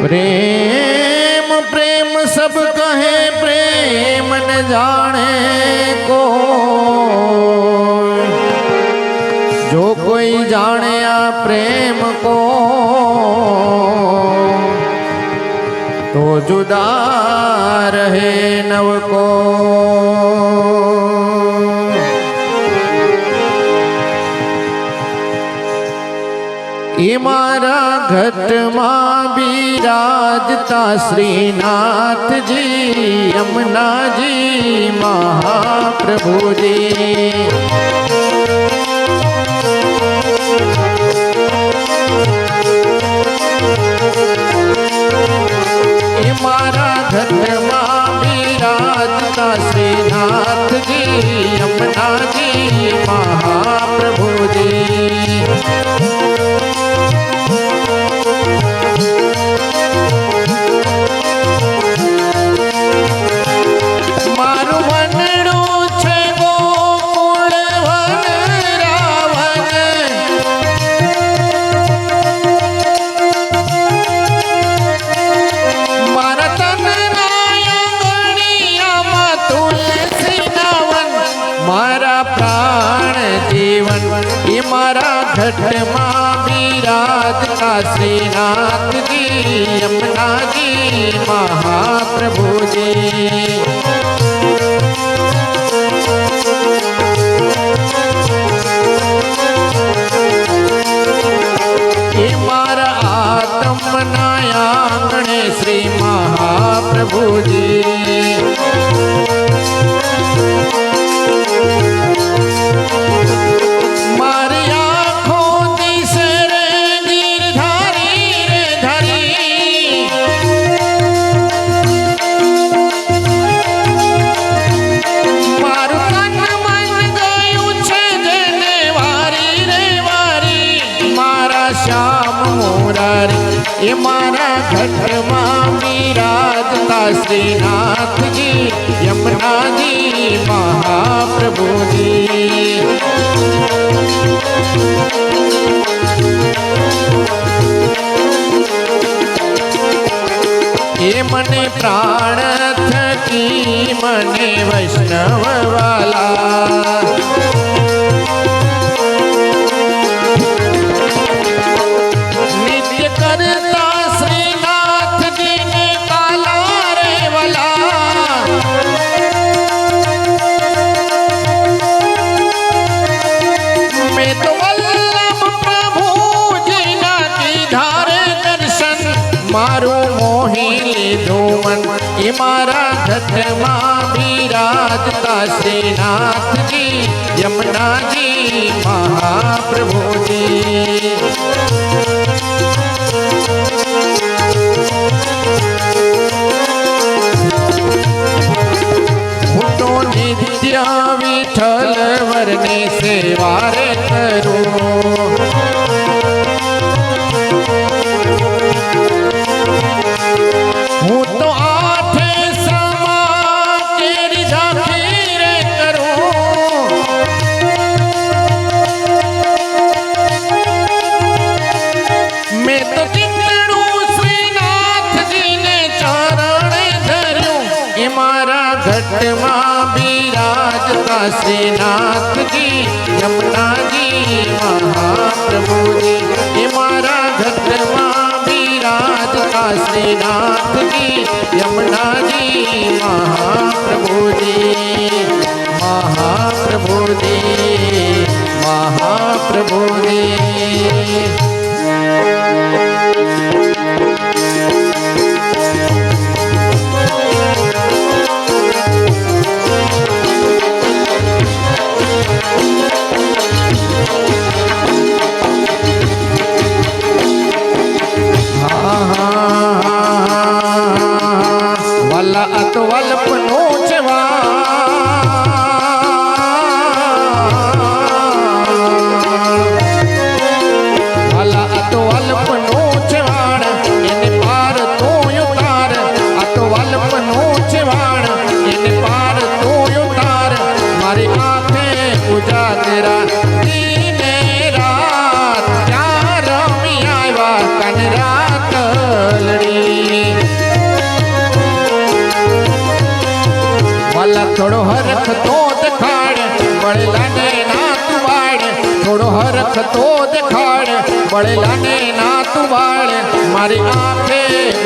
प्रेम प्रेम सब कहे प्रेम न जाने को, जो कोई जाने आ प्रेम को तो जुदा रहे नव को। ये मारा घट मां बिराजता श्रीनाथ जी, यमुना जी महाप्रभु जी। ये मारा घट मां बिराजता श्रीनाथ जी, यमुना जी महाप्रभु जी। घट मां बिराजता श्रीनाथ जी, यमुना जी महाप्रभु जी। ये मारा आत्म नायांगणे श्री महाप्रभु जी। ये मारा घट मां बिराजता श्रीनाथ जी, यमुना जी महाप्रभु जी। ये मने प्राण थकी मने वैष्णव वाला, ये मारा घट मां बिराजता श्रीनाथ जी, यमुना जी महाप्रभु जी। तो नित्य विठल वरने सेवा रे करूं, हूँ तो घट मां बिराजता श्रीनाथ जी, यमुना जी महाप्रभु जी। ये मारा घट मां बिराजता श्रीनाथ जी, यमुना जी महाप्रभु जी। महाप्रभु जी महाप्रभु जी। હરખ તો દેખાડ બળેલાને ના તું વાળ થોડો હરખ તો દેખાડ બળેલાને ના તું વાળ મારી આંખે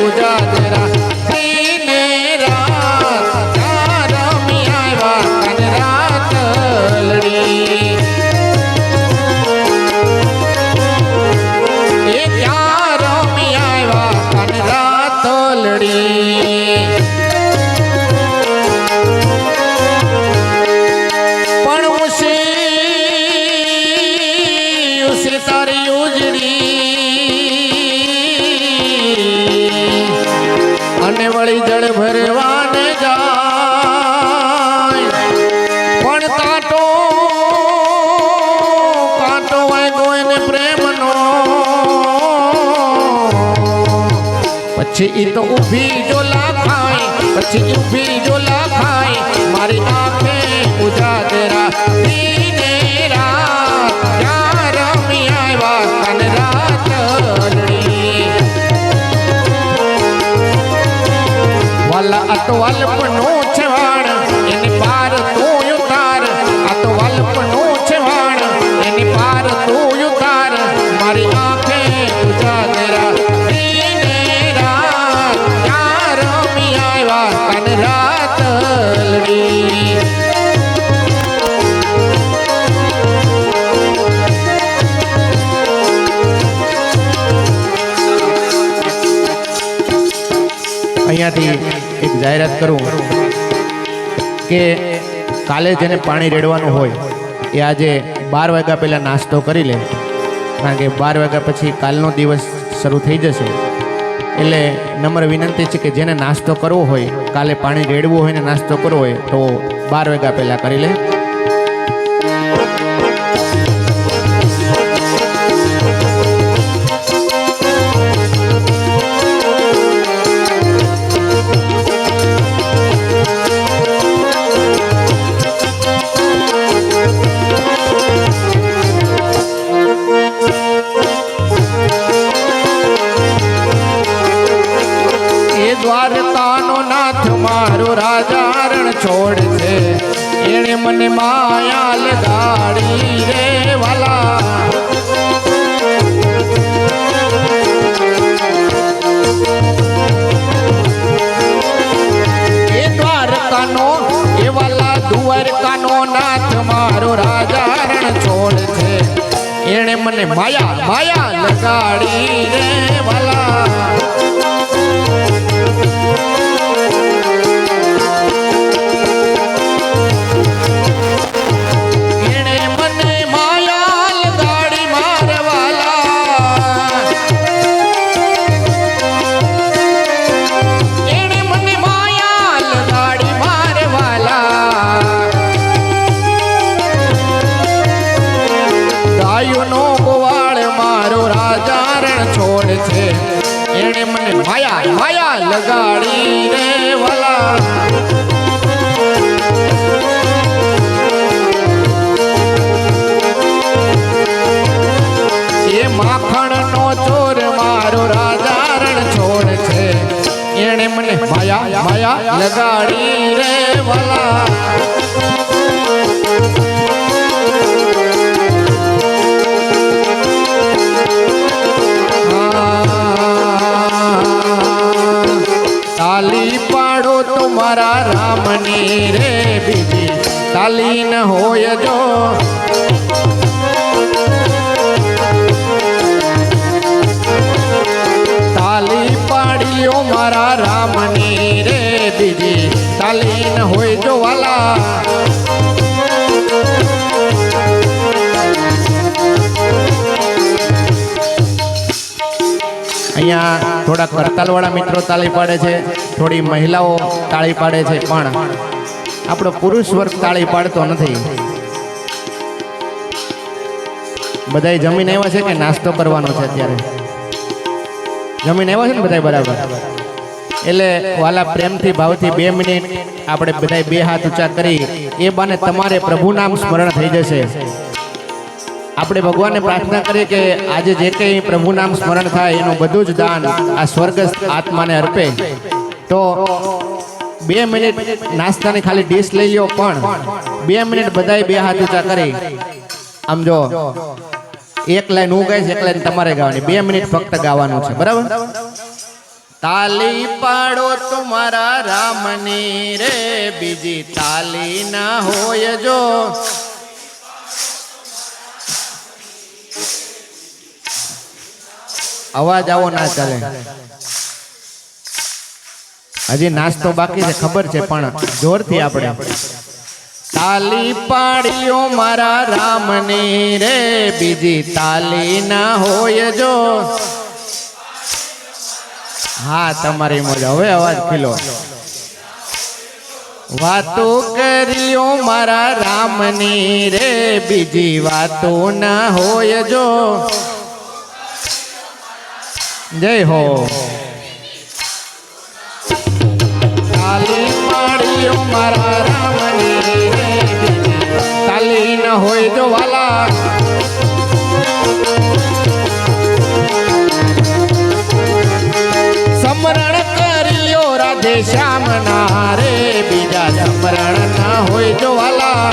ઉજાગરા દીને રાત ક્યાં રમી આવ્યા કાન રાત લડી એ ક્યાં રમી આવ્યા કાન રાત લડી પણ ઉસે તારી ઉજળી અને વળી જળ ભરવાને જાય પણ કાંટો કાંટો વાગ્યો એને પ્રેમનો પછી ઈ તો ઊભી જોલા ખાય પછી ઊભી જોલા ખાય મારી આંખે ઉજાગરા દીને રાત ક્યાં રમી આવ્યા કાન રાત લડી વાલા આ તો વાલપનો છવાણ એની પાર તું ઉતાર આ તો વાલપનો છવાણ એની પાર તું ઉતાર મારી આંખે ઉજાગરા દીને રાત ક્યાં રમી આવ્યા કાન રાત લડી અહીંયાથી એક જાહેરાત કરું કે કાલે જેને પાણી રેડવાનું હોય એ આજે 12 વાગ્યા પહેલાં નાસ્તો કરી લે કારણ કે 12 વાગ્યા પછી કાલનો દિવસ શરૂ થઈ જશે એટલે નમ્ર વિનંતી છે કે જેને નાસ્તો કરવો હોય કાલે પાણી રેડવું હોય ને નાસ્તો કરવો હોય તો 12 વાગ્યા પહેલાં કરી લે દ્વારકાનો નાથ મારો રાજા રણ છોડ છે એણે મને માયા લગાડી રે વાલા એ દ્વારકાનો એ વાલા દ્વારકાનો નાથ મારો રાજા રણ છોડ છે એણે મને માયા માયા લગાડી રે વાલા એણે મને માયા માયા લગાડી રે વાલા એ માખણનો ચોર મારો રાજા રણ છોડ છે એણે મને માયા માયા લગાડી રે વાલા તાલી પાડો તમારા રામની રે બીજી તાલી ન હોય જો તાલી પાડ્યો મારા રામની રે બીજી તાલી ન હોય જો વાલા અહીંયા થોડા કરતાલવાળા મિત્રો તાળી પાડે છે થોડી મહિલાઓ તાળી પાડે છે પણ આપણો પુરુષ વર્ગ તાળી પાડતો નથી બધાય જમીન આવ્યા છે કે નાસ્તો કરવાનો છે અત્યારે જમીન આવ્યા છે ને બધાય બરાબર એટલે વાલા પ્રેમથી ભાવથી 2 મિનિટ આપણે બધાય 2 હાથ ઊંચા કરી એ બાને તમારે પ્રભુ નામ સ્મરણ થઈ જશે આપણે ભગવાનને પ્રાર્થના કરીએ કે આજે જે કંઈ પ્રભુ નામ સ્મરણ થાય એનું બધું જ દાન આ સ્વર્ગસ્થ આત્માને અર્પે તો 2 મિનિટ નાસ્તાની ખાલી ડીશ લઈ લ્યો, પણ 2 મિનિટ બધાય બે હાથ ઊંચા કરી આમ જો એક લાઈન હું ગાઈશ, એક લાઈન તમારે ગાવાની, 2 મિનિટ ફક્ત ગાવાનું છે, બરાબર? તાલી પાડો તમારા રામની રે, બીજી તાલી ના હોય જો. અવાજ આવો ના ચાલે. હજી નાસ્તો બાકી છે ખબર છે, પણ જોરથી આપણે તાલી પાડ્યો મારા રામની રે, બીજી તાલી ના હોય જો. હા તમારી મોજ. હવે અવાજ ખીલો. વાતો કર્યો મારા રામની રે, બીજી વાતો ના હોય જો. જય હો. તાલી પાડ્યો મારા રામની રે, તાલી ન હોય જો વાલા. સમરણ કર્યો રાધે શ્યામ ના રે, બીજા સમરણ ના હોય જો વાલા.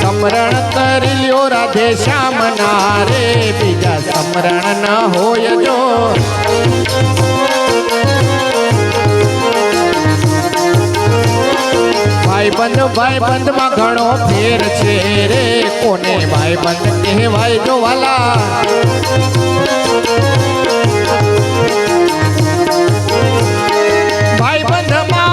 સમરણ કરી લ્યો રાધે શ્યામ ના રે, બીજા સમરણ ના હોય જો. ભાઈબંધ માં ઘણો ફેર છે રે, કોને ભાઈબંધ કહેવાય જો વાલા. ભાઈબંધમાં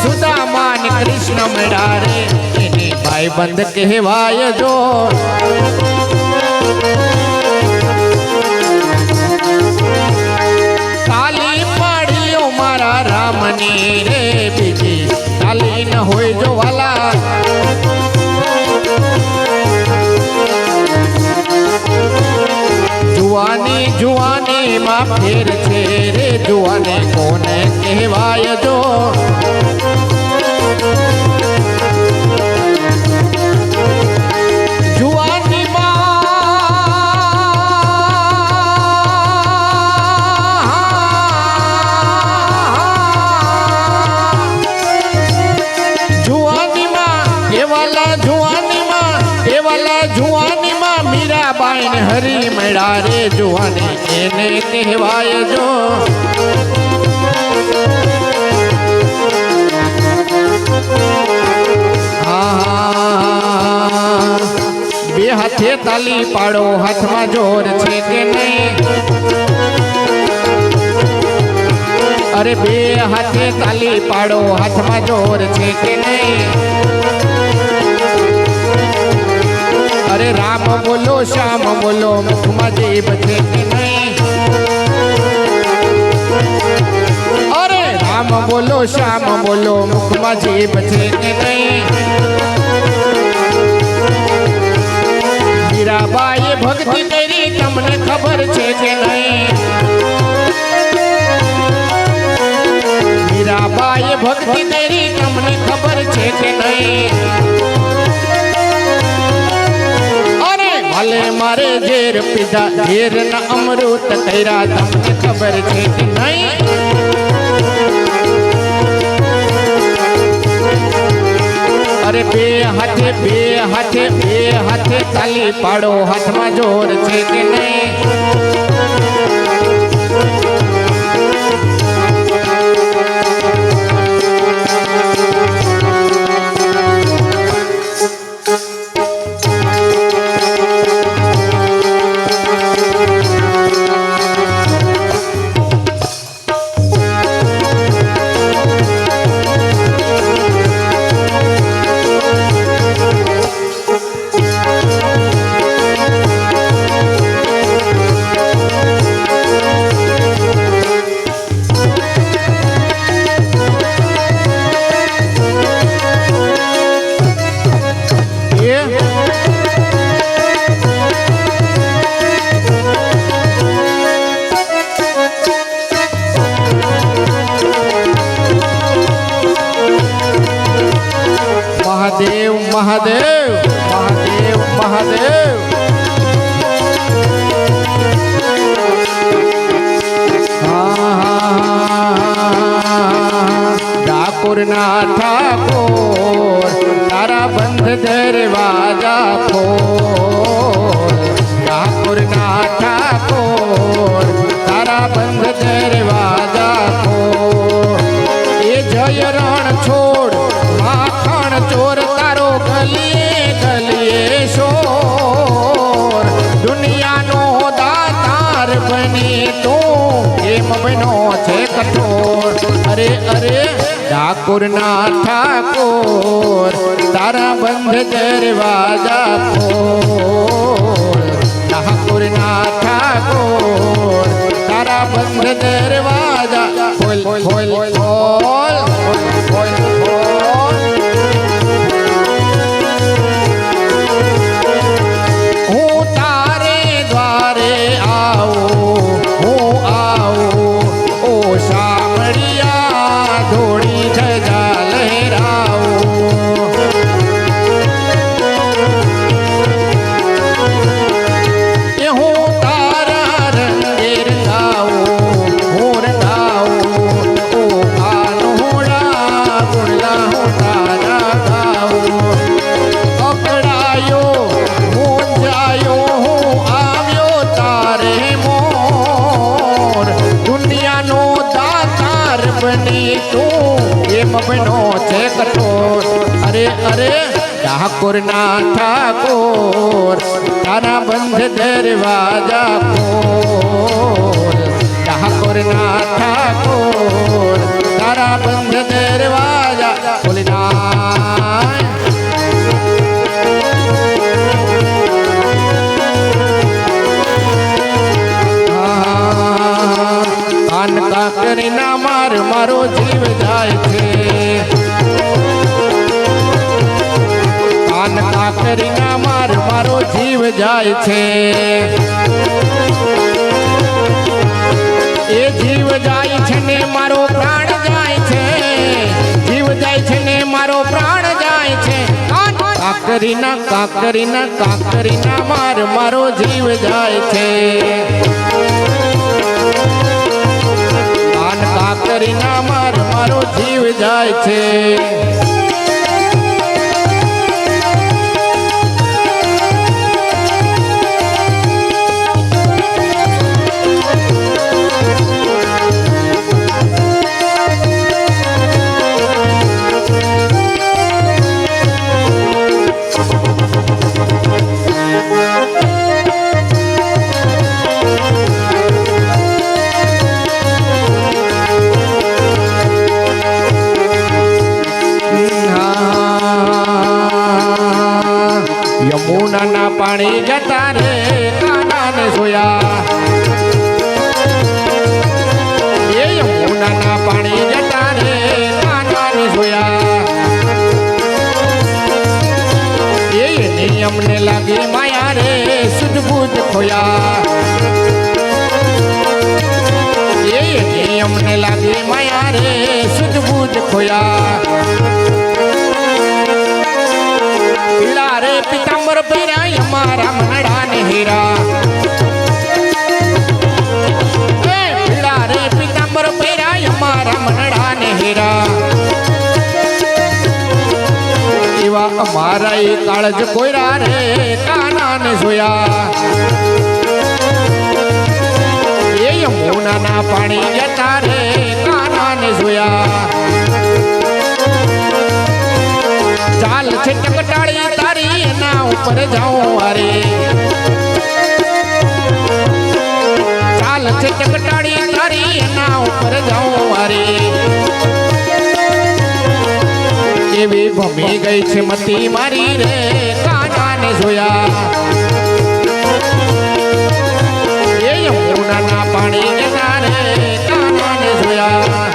સુદામા ને કૃષ્ણ મળ્યા રે, એને ભાઈબંધ કહેવાય જો. તાલી પાડ્યો મારા રામની રે, બીજી તાલી ન હોય જો વાલા. જુવાની માં ફેર છે રે, જુવાની કોને કહેવાય જો. જુવાની જુવાની માં મીરાબાઈ ને હરી મળ્યા રે, જુવાની એને કહેવાય જો. બે હાથે તાલી પાડો, હાથમાં જોર છે કે નહીં? અરે બે હાથે તાલી પાડો, હાથમાં જોર છે કે નહીં? અરે રામ બોલો શ્યામ બોલો, મુખમાં જીભ છે કે નહીં? અરે રામ બોલો શ્યામ બોલો, મુખમાં જીભ છે કે નહીં? મીરાબાઈએ ભક્તિ કરી તમને ખબર છે કે નહીં? મીરાબાઈએ ભક્તિ કરી તમને ખબર છે કે નહીં? ભલે મારે ઝેર પીધા, ઝેર ના અમૃત કર્યા, તમને ખબર છે કે નહીં? અરે બે હાથે તાલી પાડો, હાથમાં જોર છે કે નહીં? મહાદેવ મહાદેવ મહાદેવ ઠાકોરના ઠાકોર તારા બંધ દરવાજા ખોલ ઠાકોરના ઠાકોર તારા બંધ દરવાજા ખોલ એ જય રણ છોડ માખણ ચોર તારો ગલીએ ગલીએ શોર દુનિયાનો દાતાર બની તું એમ બનો છે કઠોર અરે અરે ઠાકોરના ઠાકોર તારા બંધ દરવાજા ખોલ ઠાકોરના ઠાકોર તારા બંધ દરવાજા ખોલ ખોલ ખોલ ખોલ ખોલ હું તારે દ્વારે આવું હું આવું ઓ શામળિયા ધોળી ધજા લહેરાવું એ હું તારા રંગે રંગાવું હું રંગાવું ઓ કાનોડા ગુણલા હું તારા ગાવું અકળાયો મૂંઝાયો હું આવ્યો તારે મોર દુનિયાનો દાતાર બની તું એમ બનો છે કઠોર અરે અરે ઠાકોરના ઠાકોર તારા બંધ દરવાજા ખોલ ઠાકોરના ઠાકોર તારા બંધ દરવાજા ખોલી નાય કાન કાકરીના માર મારો જીવ જાય છે કાન કાકરીના માર મારો જીવ જાય છે એ જીવ જાય છે ને મારો પ્રાણ જાય છે જીવ જાય છે ને મારો પ્રાણ જાય છે કાકરીના કાકરીના કાકરીના માર મારો જીવ જાય છે કાન કાકરીના માર મારો જીવ જાય છે યમુનાના પાણી જતા રે કાનાને સોયા એ યમુનાના પાણી જતા રે કાનાને સોયા એ નિયમને લાગી માયા રે સુધબુધ ખોયા એ નિયમને લાગી માયા રે સુધબુધ ખોયા રે પિતાંબર પહેરાય મારા મનડા ને હીરા પીળા રે પિતાંબર પહેરાય મારા મનડા ને હીરા એવા અમારા એ કાળજ કોયરા રે કાના ને જોયા એ યમુનાના પાણી જતા રે કાના ને જોયા ચાલ છે ટકટાળી તારી એના ઉપર જાઉં અરે ચાલ છે ટકટાળી તારી એના ઉપર જાઉં અરે એવી ભમી ગઈ છે મતી મારી રે કાનાને જોયા એ યમુનાના પાણી જતા રે કાનાને જોયા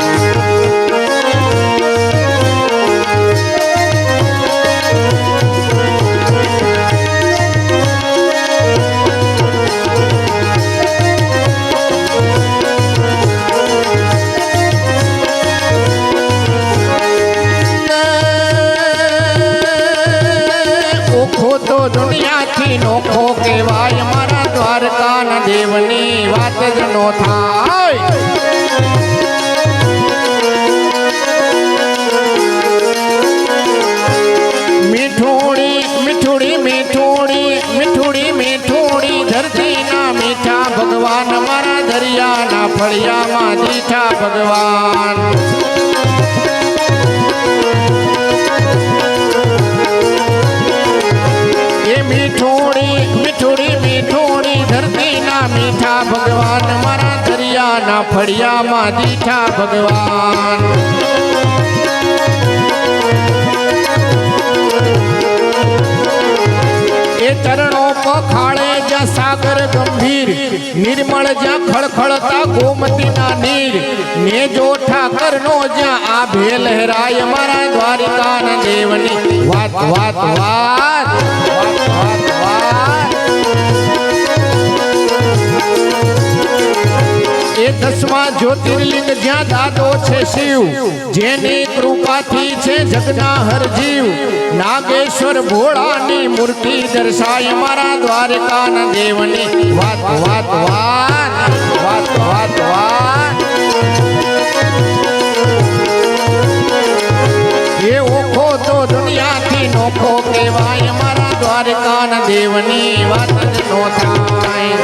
દેવની વાત જ નો થાય મીઠોડી મીઠોડી મીઠોડી મીઠોડી મીઠોડી ધરતીના મીઠા ભગવાન મારા દરિયાના ફળિયામાં દીઠા ભગવાન એ મીઠોડી મીઠોડી મીઠોડી ધરતીના મીઠા ભગવાન મારા દરિયાના ફળિયામાં દીઠા ભગવાન ચરણો પખાળે જ્યાં સાગર ગંભીર નિર્મળ જ્યાં ખળખળતા ગોમતીના નીર ને જો ઠાકર નો જ્યાં આભે લહેરાય મારા દ્વારિકાના દેવની વાત વાત વાત વાત વાત વાત એ 10મા જ્યોતિર્લિંગ જ્યાં દાદો છે શિવ જેની કૃપાથી છે જગના હર જીવ નાગેશ્વર ભોળાની મૂર્તિ દર્શાય મારા દ્વારકાના દેવની વાત વાત વાત વાત વાત વાત એ ઓખો તો દુનિયાથી નોખો કહેવાય મારા દ્વારકાના દેવની વાત જ નો થાય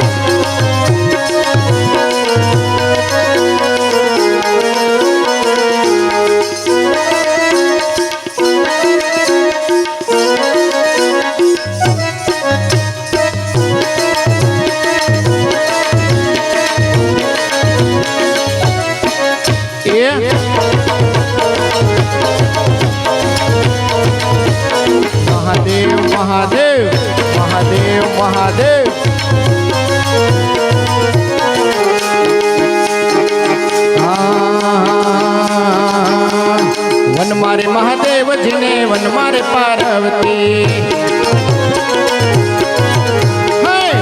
મહાદેવ મહાદેવ મહાદેવ મહાદેવ વન મારે મહાદેવજીને વન મારે પાર્વતી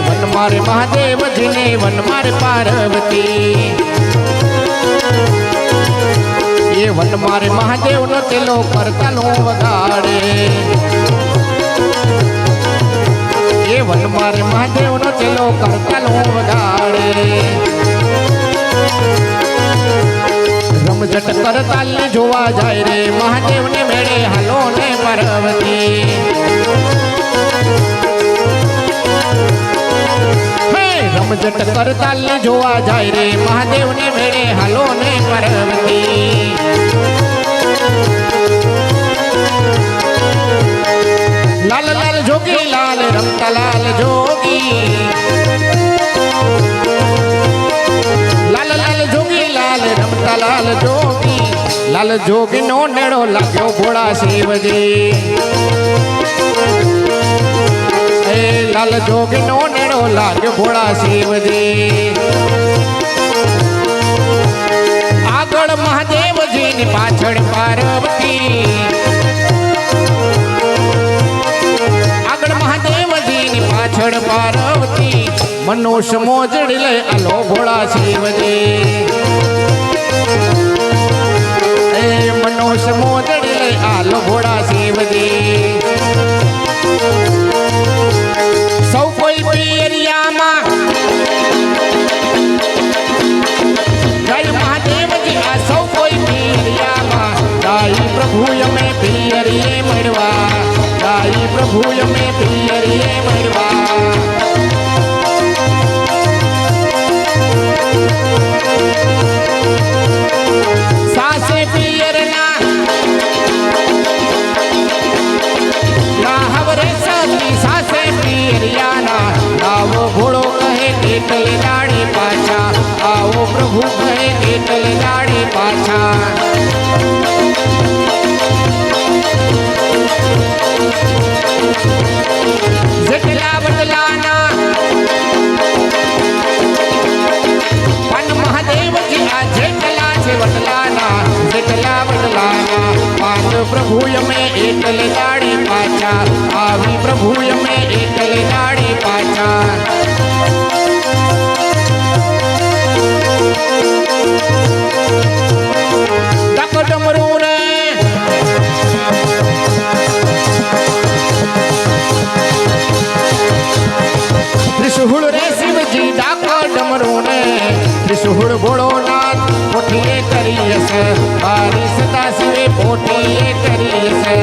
વન મારે મહાદેવજીને વન મારે પાર્વતી એ વન મારે મહાદેવ નો તેલો કરતાલો વગાડે એ વન મારે મહાદેવ નો તેલો કરતાલો વગાડે રમઝટ કરતાલ ને જોવા જાય રે મહાદેવ ને મેળે હાલો ને પાર્વતી રમઝટ કરતાલ ને જોવા જાય રે મહાદેવ ને મેળે હાલો ને પાર્વતી લાલ લાલ જોગી લાલ રમતા લાલ જોગી લાલ લાલ જોગી લાલ રમતા લાલ જોગી લાલ જોગી નો નેડો લાગ્યો ભોળા શિવજી એ લાલ જોગી નો નેડો લાગ્યો ભોળા શિવજી આગળ મહાદેવજી ની પાછળ પાર્વતી પાછળ પાર્વતી મનુષ્ય મોજડી લે આલો ભોળા શિવજી એ મનુષ્ય મોજડી લે આલો ભોળા શિવજી સૌ કોઈ પિયરિયામાં જય મહાદેવજી આ સૌ કોઈ પિયરિયામાં ગાઈ પ્રભુ અમે પિયરીએ મળવા ગાઈ પ્રભુ અમે પિયરીએ મળવા સાસે પિયરના ના હવરે સતી સાસે પિયરિયાના આવો ઘોડો કહે કેટલે દાડી પાછા આવો પ્રભુ કહે કેટલે દાડી પાછા જેટલા બદલાના પન મહાદેવજી આ જેટલા છે બદલાના જેટલા બદલાના પાંચ પ્રભુ અમે એકલે દાડી પાછા આવી પ્રભુ અમે એકલે દાડી પાછા ડમરૂ રે ત્રિશુળ રે શિવજી ડાકો સુહળ ભોળોનાથ પોઠીએ કરી હશે, બારી સદા શિવે પોઠીએ કરી હશે.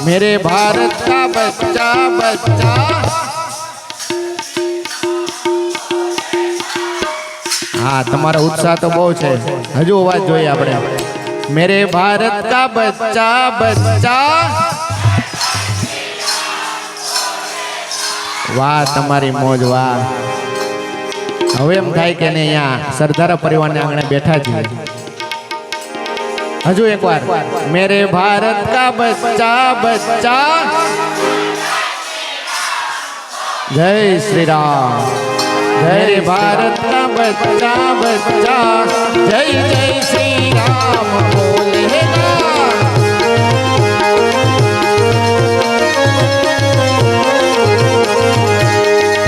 मेरे भारत का बच्चा बच्चा हाँ तुम्हारा उत्साह तो बहुत है हजू अवाज जो આપણે मेरे भारत का बच्चा बच्चा वाह તમારી મોજ वाह હવે એમ થાય કે ને અહીંયા સરદાર પરિવારને આંગણે બેઠા છીએ हजू एक बार मेरे भारत का बच्चा बच्चा जय श्री राम मेरे भारत का बच्चा बच्चा जय जय श्री राम बोलेगा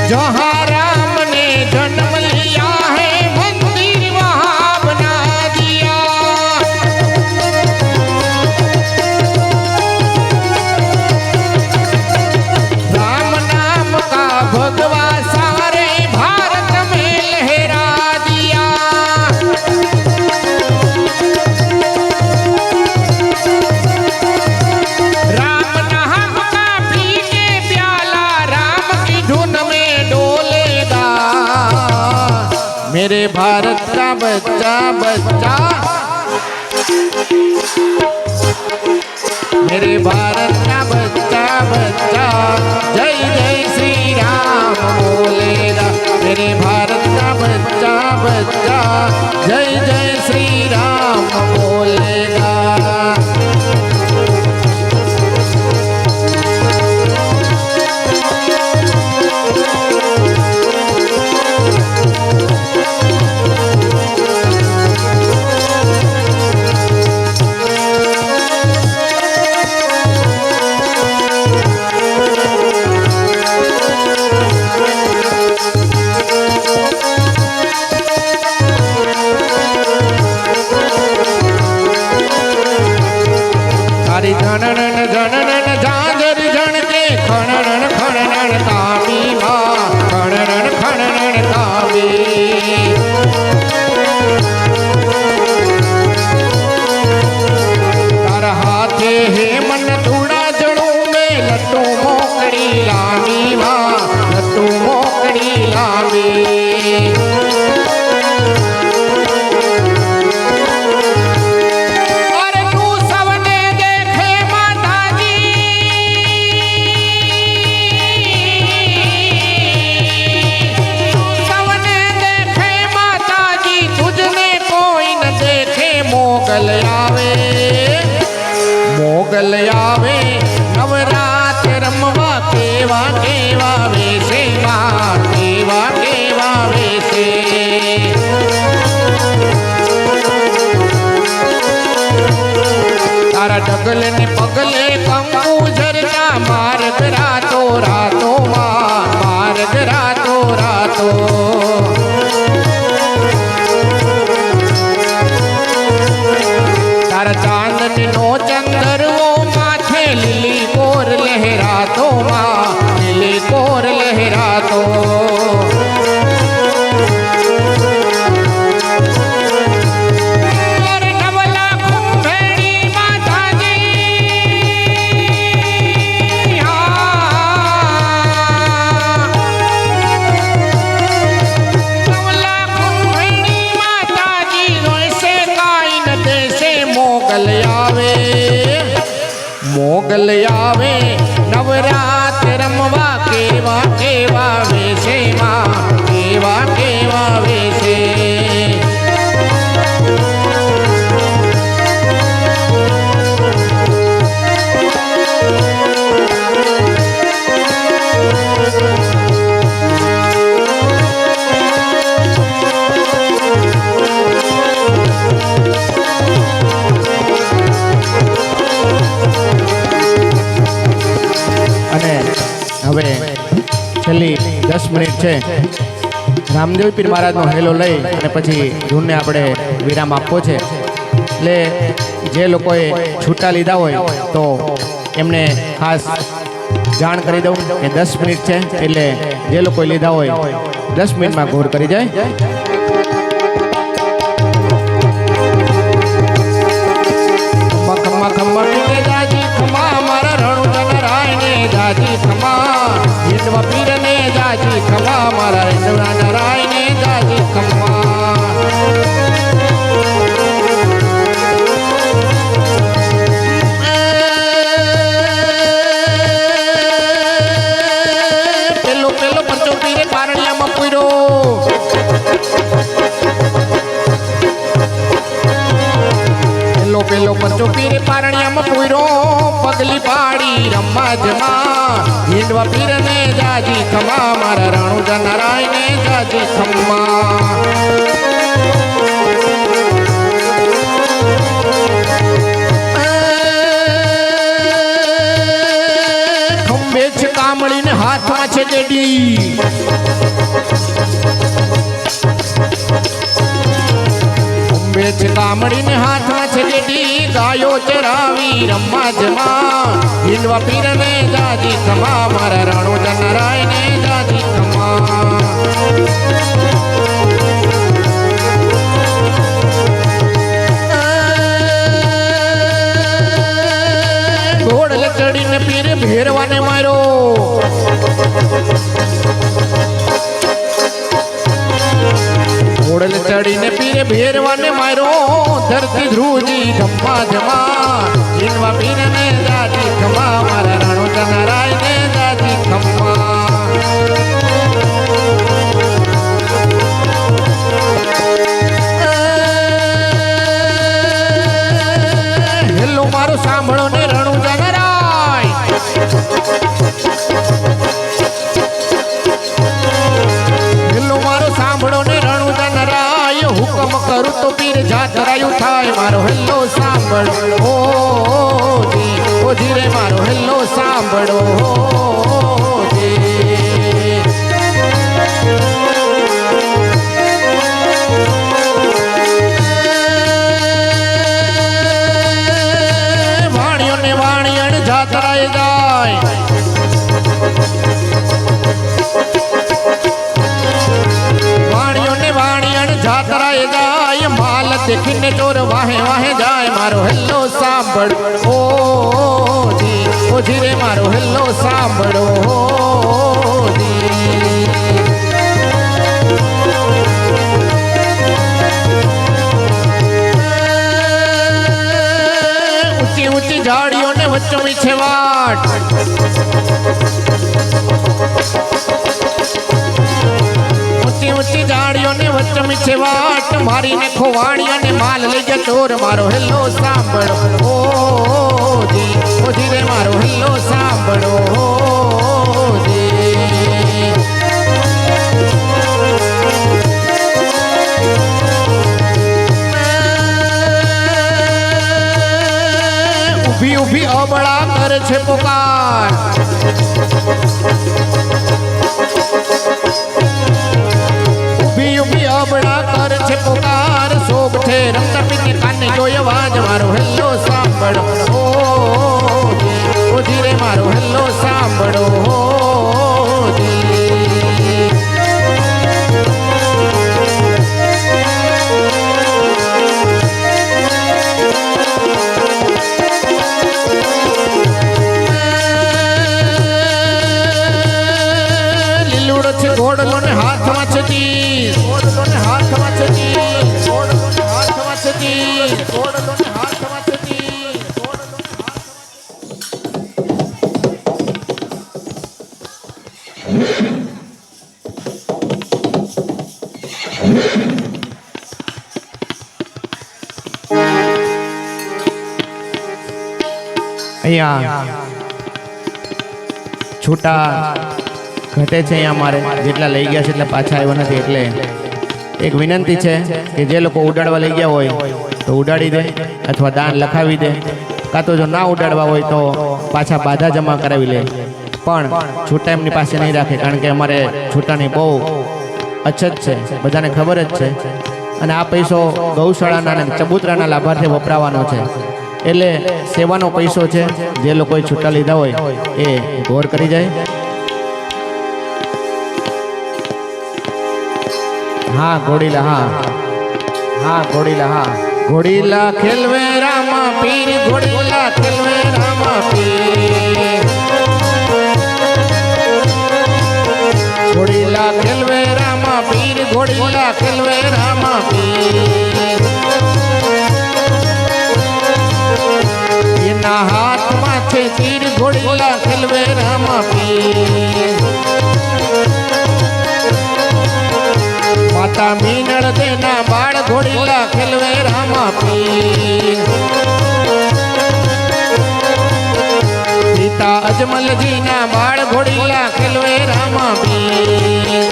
जहाँ राम ने जन्म लिया है मंदिर वहाँ बना दिया भगवा सारे भारत में लहरा दिया राम नाम का पी के प्याला राम की धुन में डोलेगा मेरे भारत का बच्चा बच्चा मेरे भारत का बच्चा बच्चा जय जय श्री राम बोलेगा मेरे भारत का बच्चा बच्चा जय जय श्री राम बोलेगा जनन जनन झांझर झण के खणन खणन कामी माँ खणन खणन कामी तारा हाथे हे मन थोड़ा जड़ों में लट्टू मोकड़ी लामी माँ लट्टू मोकड़ी लामी मोगल आवे नवरात रमवा केवा केवा वेशे मां केवा केवा वेशे तारा डगल ने पगले कंकु झरता मार्ग रातो रातो मार्ग रातो रातो तारा चांदनी नो चंदर वो माथे लिली कोर लहरा तो माँ लिली कोर लहरा तो 10 મિનિટ છે રામદેવ પીર મહારાજનો હેલો લઈ અને પછી ધૂનને આપણે વિરામ આપવો છે. એટલે જે લોકોએ છૂટા લીધા હોય તો એમને ખાસ જાણ કરી દઉં કે 10 મિનિટ છે, એટલે જે લોકોએ લીધા હોય 10 મિનિટમાં ઘોર કરી જાય. ખમ્મા ખમ્મા પીરે જાજી ખમ્મા મારા રણુજન રાયને જાજી ખમ્મા હિંદવા પીરને જાજી ખમ્મા મારા રણુજન રાયને જાજી ખમ્મા. પેલો પેલો પરચો પીરે પારણિયામાં પૂર્યો. પેલો પરચો પીરે પારણિયામાં પૂર્યો. પગલી પાડી રમવા જમા હિંદવા પીરને જાજી ખમ્મા મારા રણુજન રાયને જાજી ખમ્મા. ખંભે છે કામળીને હાથમાં છે ગેડી. ખંભે છે કામળીને હાથમાં છે ગેડી. ગાયો ચરાવી રમવા જમા હિંદવા પીરને જાજી ખમ્મા મારા રણુજન રાયને જાજી ખમ્મા. ઘોડલ ચડીને પીર ભેરવાને માર્યો. ઘોડલ ચડીને પીર ભેરવાને માર્યો. ધરતી ધ્રુજી ધમ્મા જમા હિંદવા પીરને જાજી ખમ્મા મારા રણુજન રાયને જાજી ખમ્મા. હેલો મારો સાંભળો ને રણુજન રાય. હેલો મારો સાંભળો ને રણુજન રાય. હુકમ કરું તો પીર જાતરાયું થાય. મારો હેલો સાંભળો ઓ ધીરે મારો હેલો સાંભળો વાણિયોને વાણિયણ જાતરાય જાય. વાણિયોને વાણિયણ જાતરાય જાય. માલ દેખીને ચોર વાહે વાહે જાય. મારો હેલો સાંભળો ઓ ધીરે મારો હેલો સાંભળો ઊંચી ઊંચી ઝાડીઓને વચ્ચોની છે વાટ. ઊંચી ઊંચી ઝાડીઓને વચ્ચોની છે વાટ. મારીને ખોવાણી અને માલ લઈ ગયા ચોર. મારો હેલો સાંભળો ઓ ધીરે મારો હેલો સાંભળો ઊભી ઊભી અબળા કરે છે પુકાર. ઊભી ઊભી અબળા કરે છે પુકાર. શોભ છે રમતા પીને કાને જોઈ અવાજ. મારો હેલો સાંભળો ઓ ધીરે મારો હેલો સાંભળો. લીલુડો છે ઘોડલો ને હાથમાં છે તીર. ઘોડલો ને હાથમાં છે તીર. ઘોડલો ને હાથમાં છે તીર. ઘોડલો ને હાથમાં છે તીર. અહીંયા છૂટા ઘટે છે. અહીંયા અમારે જેટલા લઈ ગયા છે એટલે પાછા આવ્યા નથી. એટલે એક વિનંતી છે કે જે લોકો ઉડાડવા લઈ ગયા હોય તો ઉડાડી દે અથવા દાન લખાવી દે, કાં તો જો ના ઉડાડવા હોય તો પાછા બાધા જમા કરાવી લે. પણ છૂટા એમની પાસે નહીં રાખે, કારણ કે અમારે છૂટાની બહુ અછત છે, બધાને ખબર જ છે. અને આ પૈસો ગૌશાળાના અને ચબૂતરાના લાભાર્થે વપરાવાનો છે. એટલે સેવાનો પૈસો છે. જે લોકોએ છૂટા લીધા હોય એ ગોર કરી જાય. હા ઘોડીલા, હા હા ઘોડીલા, હા ઘોડીલા ખેલવે રામા પીર, ઘોડીલા ખેલવે રામા પીર, ઘોડીલા ખેલવે રામા પીર, ઘોડીલા ખેલવે રામા પીર. એના હાથમાં છે તીર, ઘોડીલા ખેલવે રામા પીર. માતા મીનળ દેના બાળ, ઘોડીલા ખેલવે રામા પીર. પિતા અજમલજી ના બાળ, ઘોડીલા ખેલવે રામા પીર.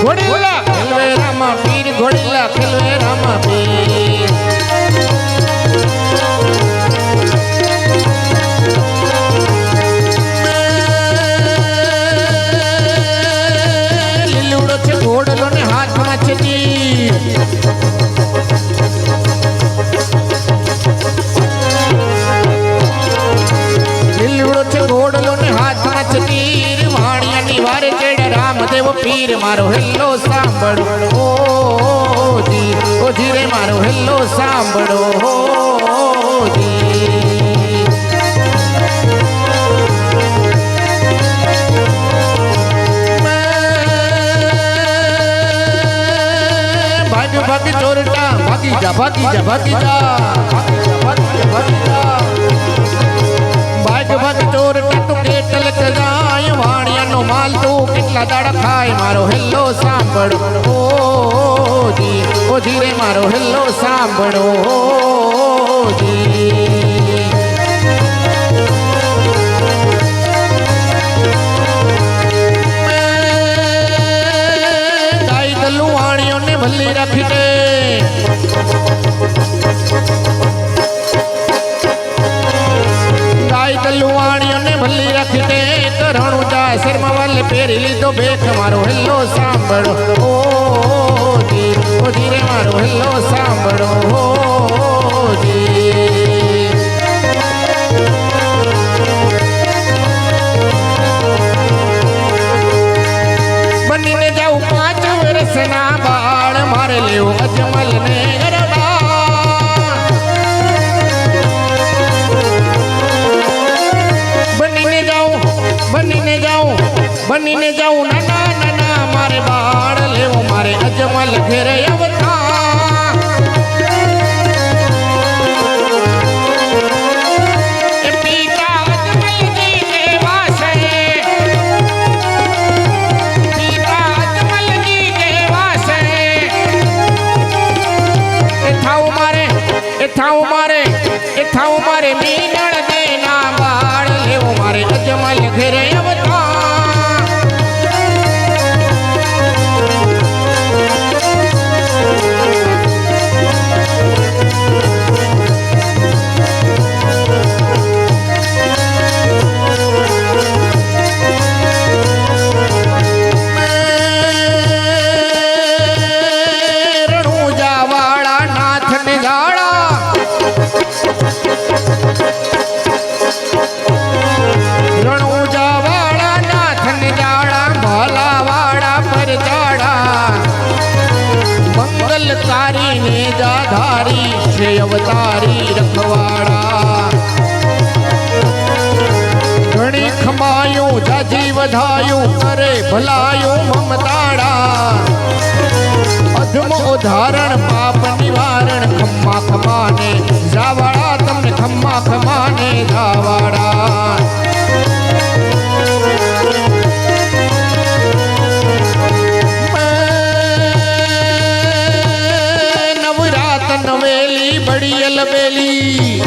ઘોડીલા ખેલવે રામા પીર, ઘોડીલા ખેલવે રામા પીર. લીલુડો છે ઘોડલો ને હાથમાં છે તીર, લીલુડો છે ઘોડલો ને હાથમાં છે તીર. વાણિયાની વારે ચડ્યા રામદેવ પીર, મારો હેલ્લો સાંભળો જી, ઓ જી રે મારો હેલ્લો સાંભળો જી. ભાગ ભાગ ચોરટા, ભાગી જા ભાગી જા ભાગી જા, ભાગી જા. ભાગ ભાગ ચોરટા તું કેટલ જાય, વાણિયાનો માલ તું કેટલા દાડા ખાય. મારો હેલ્લો સાંભળો જી, ઓ જી રે મારો હેલ્લો સાંભળો જી. ગાય દલું વાણિયોને ભલ્લી રાખી દે, ગાય દલું વાણિયોને ભલ્લી રાખી દે. કરણું જા શર્મા વાલે પહેરી લીધો ભેખ, મારો હેલ્લો સાંભળો જી, ઓ જી રે મારો હેલ્લો સાંભળો જી. બનીને જાઉં 5 વર્ષના બાળ, મારે લેવું અજમલ ને ગરબા. બનીને જાઉં નાના નાના મારે બાળ લેવું, મારે અજમલ ઘેરે અવતા. એ પિતા અજમલજી જેવા છે, પિતા અજમલજી જેવા છે. એ થાઉ મારે, એ થાઉ મારે, એ થાઉ મારે મીનળ દેના બાળ લેવું, મારે અજમલ ઘેરે અવતા. અવતારી રખવાડા ઘણી ખમાયું જાજી વધાયું કરે ભલાયું મમતાડા અધમ ઉદાહરણ પાપ નિવારણ ખમ્મા ખમાને જાવાડા તમને ખમ્મા ખમાને જાવાડા નવેલી બડી અલબેલી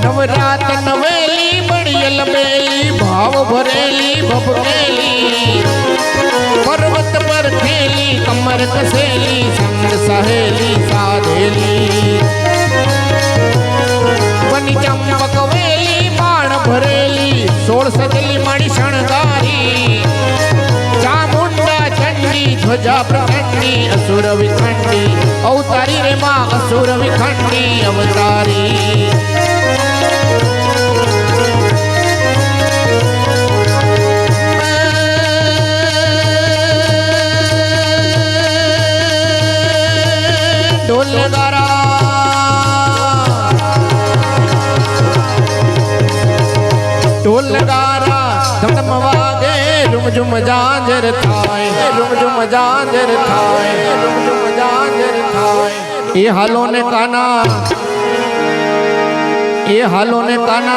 નવરાત નવેલી બડી અલબેલી भाव भरेली भपकेली पर्वत पर खेली कमर कसेली संग सहेली साधेली बनी चंपक वेली बाण भरेली 16 सजली मणि शणगारी चामुंडा चंडी ध्वजा प्रचंडी असुर विखंडी अवतारी रे मां असुर विखंडी अवतारी ढोल नगारा ढोल नगारा धम धम वागे झुम झुम झांझर थाय झुम झुम झांझर थाय झुम झुम झांझर थाय ये हालो ने काना ये हालो ने काना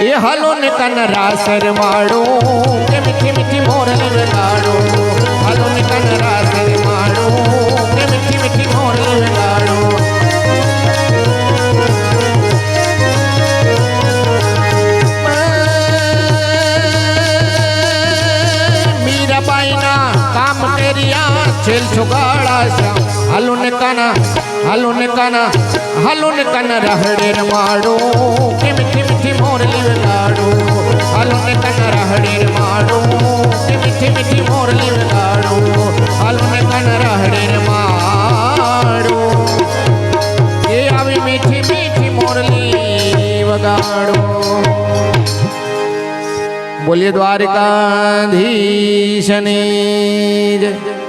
ये हालो ने काना रासर माड़ो के मीठी मीठी मोरल लगाड़ो हालो ने काना रासर माड़ो के मीठी मीठी मोरल लगाड़ो मीराबाईना काम तेरिया छेल छुगाड़ा श्याम हालो ने काना रहड़े रमाड़ो के मीठी मीठी मोरली लगाड़ो हालो ने काना रहड़े रमाड़ो के मीठी मीठी मोरली लगाड़ो हालो ने काना रहड़े रमाड़ो ये आवी मीठी मीठी मोरली वगाड़ो। बोलिए द्वारकाधीश ने जय।